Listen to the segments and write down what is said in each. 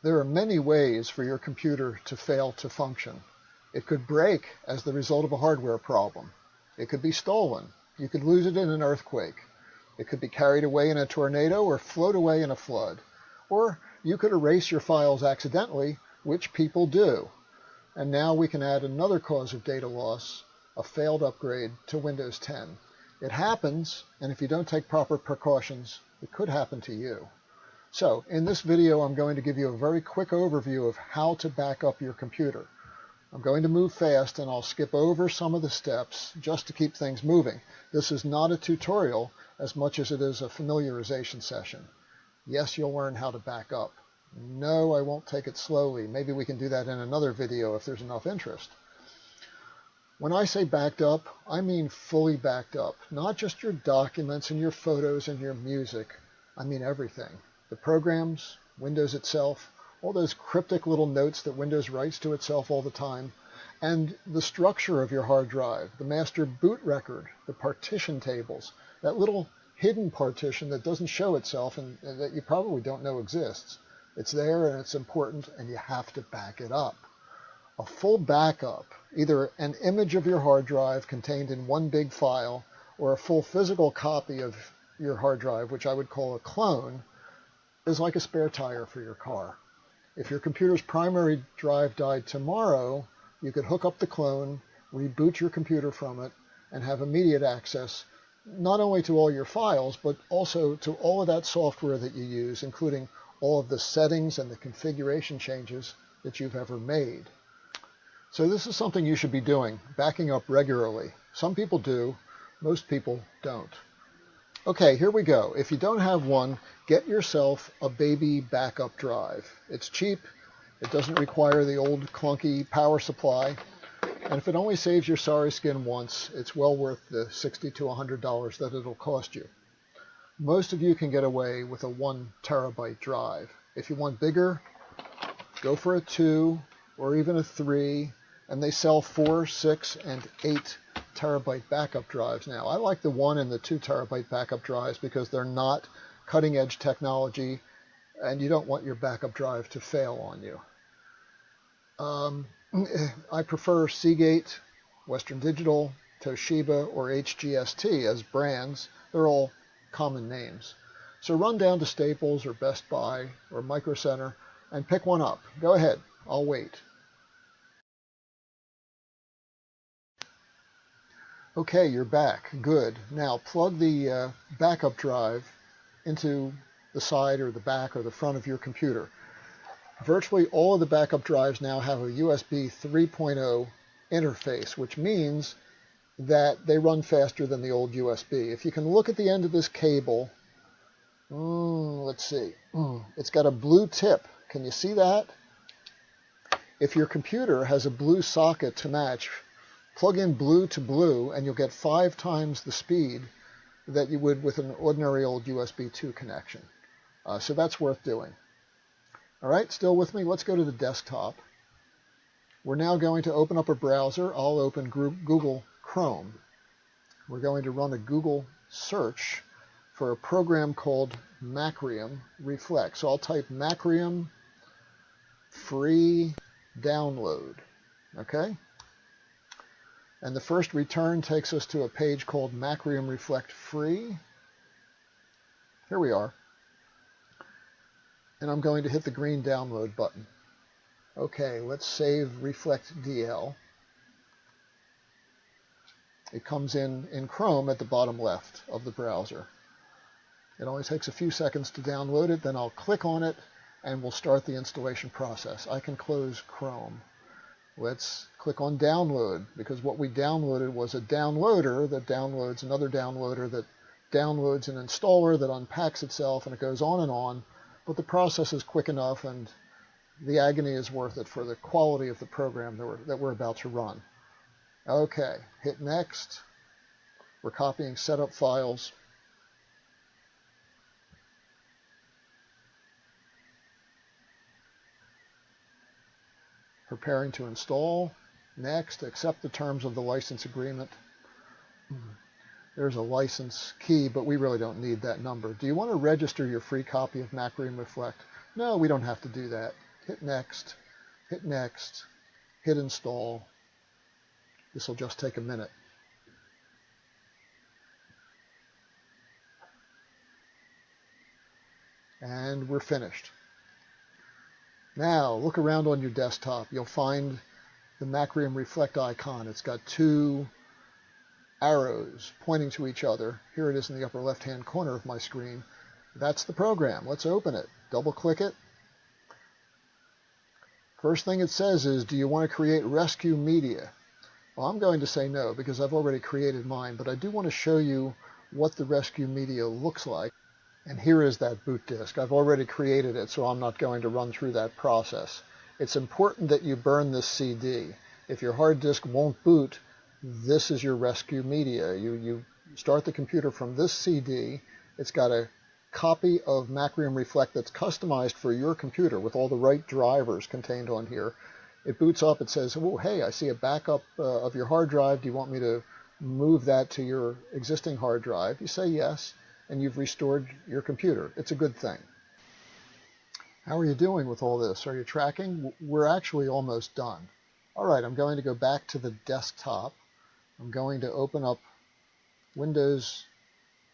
There are many ways for your computer to fail to function. It could break as the result of a hardware problem. It could be stolen. You could lose it in an earthquake. It could be carried away in a tornado or float away in a flood. Or you could erase your files accidentally, which people do. And now we can add another cause of data loss, a failed upgrade to Windows 10. It happens, and if you don't take proper precautions, it could happen to you. So in this video, I'm going to give you a very quick overview of how to back up your computer. I'm going to move fast, and I'll skip over some of the steps just to keep things moving. This is not a tutorial as much as it is a familiarization session. Yes, you'll learn how to back up. No, I won't take it slowly. Maybe we can do that in another video if there's enough interest. When I say backed up, I mean fully backed up. Not just your documents and your photos and your music. I mean everything. The programs, Windows itself, all those cryptic little notes that Windows writes to itself all the time, and the structure of your hard drive, the master boot record, the partition tables, that little hidden partition that doesn't show itself and that you probably don't know exists. It's there and it's important, and you have to back it up. A full backup, either an image of your hard drive contained in one big file, or a full physical copy of your hard drive, which I would call a clone, is like a spare tire for your car. If your computer's primary drive died tomorrow, you could hook up the clone, reboot your computer from it, and have immediate access not only to all your files, but also to all of that software that you use, including all of the settings and the configuration changes that you've ever made. So this is something you should be doing, backing up regularly. Some people do, most people don't. Okay, here we go. If you don't have one, get yourself a baby backup drive. It's cheap, it doesn't require the old clunky power supply, and if it only saves your sorry skin once, it's well worth the $60 to $100 that it'll cost you. Most of you can get away with a 1 terabyte drive. If you want bigger, go for a 2 or even a 3, and they sell 4, 6, and 8 terabyte backup drives now. I like the 1 and the 2 terabyte backup drives because they're not cutting edge technology, and you don't want your backup drive to fail on you. I prefer Seagate, Western Digital, Toshiba, or HGST as brands. They're all common names. So run down to Staples or Best Buy or Micro Center and pick one up. Go ahead, I'll wait. Okay, you're back. Good. Now plug the backup drive into the side or the back or the front of your computer. Virtually all of the backup drives now have a USB 3.0 interface, which means that they run faster than the old USB. If you can look at the end of this cable, let's see, it's got a blue tip. Can you see that? If your computer has a blue socket to match, plug in blue to blue and you'll get 5 times the speed that you would with an ordinary old USB 2 connection. So that's worth doing. All right, still with me? Let's go to the desktop. We're now going to open up a browser. I'll open Google Chrome. We're going to run a Google search for a program called Macrium Reflect. So I'll type Macrium free download. Okay? And the first return takes us to a page called Macrium Reflect Free. Here we are. And I'm going to hit the green download button. Okay, let's save Reflect DL. It comes in Chrome at the bottom left of the browser. It only takes a few seconds to download it, then I'll click on it and we'll start the installation process. I can close Chrome. Let's click on download, because what we downloaded was a downloader that downloads another downloader that downloads an installer that unpacks itself, and it goes on and on. But the process is quick enough, and the agony is worth it for the quality of the program that we're about to run. Okay, hit next. We're copying setup files. Preparing to install. Next, accept the terms of the license agreement. There's a license key, but we really don't need that number. Do you want to register your free copy of Macrium Reflect? No, we don't have to do that. hit next, hit next, hit install. This will just take a minute. And we're finished. Now look around on your desktop. You'll find the Macrium Reflect icon. It's got two arrows pointing to each other. Here it is in the upper left-hand corner of my screen. That's the program. Let's open it. Double-click it. First thing it says is, do you want to create rescue media? Well, I'm going to say no because I've already created mine, but I do want to show you what the rescue media looks like. And here is that boot disk. I've already created it, so I'm not going to run through that process. It's important that you burn this CD. If your hard disk won't boot, this is your rescue media. You start the computer from this CD. It's got a copy of Macrium Reflect that's customized for your computer with all the right drivers contained on here. It boots up. It says, oh, hey, I see a backup of your hard drive. Do you want me to move that to your existing hard drive? You say yes, and you've restored your computer. It's a good thing. How are you doing with all this? Are you tracking? We're actually almost done. All right, I'm going to go back to the desktop. I'm going to open up Windows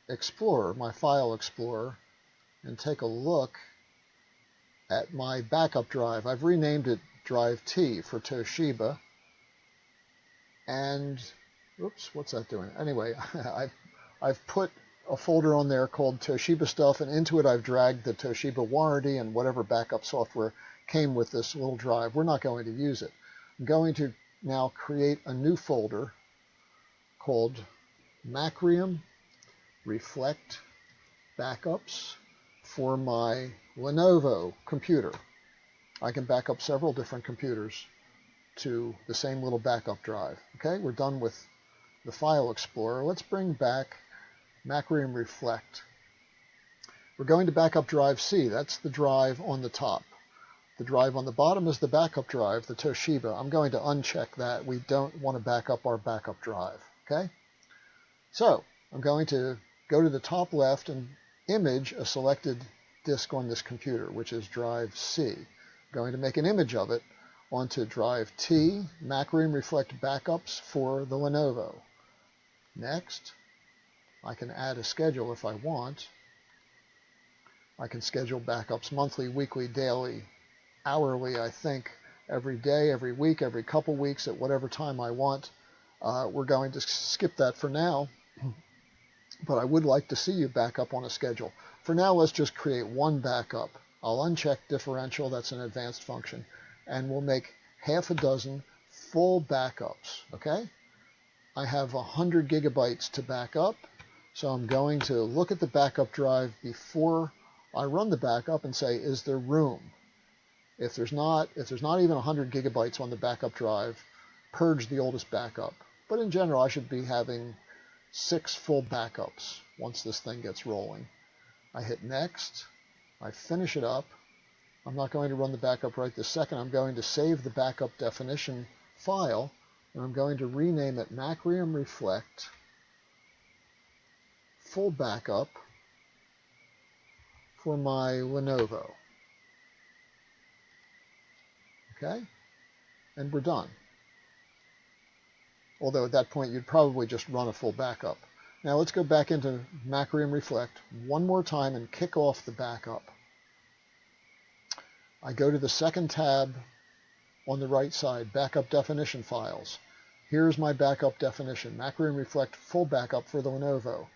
Explorer, my File Explorer, and take a look at my backup drive. I've renamed it Drive T for Toshiba. And, oops, what's that doing? Anyway, I've put a folder on there called Toshiba Stuff, and into it I've dragged the Toshiba warranty and whatever backup software came with this little drive. We're not going to use it. I'm going to now create a new folder called Macrium Reflect Backups for my Lenovo computer. I can back up several different computers to the same little backup drive. Okay, we're done with the File Explorer. Let's bring back Macrium Reflect. We're going to back up drive C. That's the drive on the top. The drive on the bottom is the backup drive, the Toshiba. I'm going to uncheck that. We don't want to back up our backup drive. Okay? So I'm going to go to the top left and image a selected disk on this computer, which is drive C. I'm going to make an image of it onto drive T, Macrium Reflect Backups for the Lenovo. Next, I can add a schedule if I want. I can schedule backups monthly, weekly, daily, hourly, I think, every day, every week, every couple weeks, at whatever time I want. We're going to skip that for now, but I would like to see you back up on a schedule. For now, let's just create one backup. I'll uncheck differential, that's an advanced function, and we'll make half a dozen full backups, okay? I have 100 gigabytes to back up, so I'm going to look at the backup drive before I run the backup and say, is there room? If there's not even 100 gigabytes on the backup drive, purge the oldest backup. But in general, I should be having 6 full backups once this thing gets rolling. I hit next. I finish it up. I'm not going to run the backup right this second. I'm going to save the backup definition file, and I'm going to rename it Macrium Reflect Full Backup for my Lenovo. Okay? And we're done. Although at that point you'd probably just run a full backup. Now let's go back into Macrium Reflect one more time and kick off the backup. I go to the second tab on the right side, Backup Definition Files. Here's my backup definition, Macrium Reflect Full Backup for the Lenovo.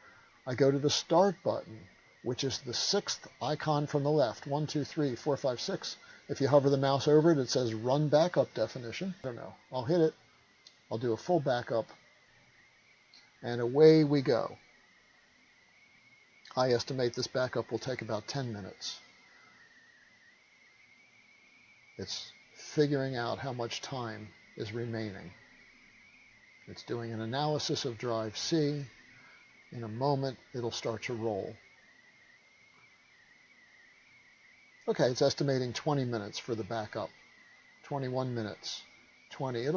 I go to the Start button, which is the 6th icon from the left, 1, 2, 3, 4, 5, 6. If you hover the mouse over it, it says Run Backup Definition. I don't know. I'll hit it. I'll do a full backup, and away we go. I estimate this backup will take about 10 minutes. It's figuring out how much time is remaining. It's doing an analysis of drive C. In a moment, it'll start to roll. Okay, it's estimating 20 minutes for the backup. 21 minutes, 20.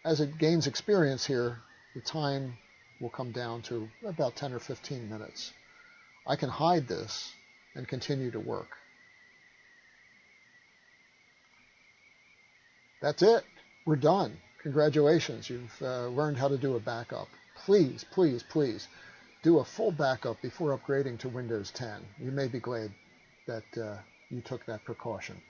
As it gains experience here, the time will come down to about 10 or 15 minutes. I can hide this and continue to work. That's it. We're done. Congratulations. You've learned how to do a backup. Please, please, please do a full backup before upgrading to Windows 10. You may be glad that you took that precaution.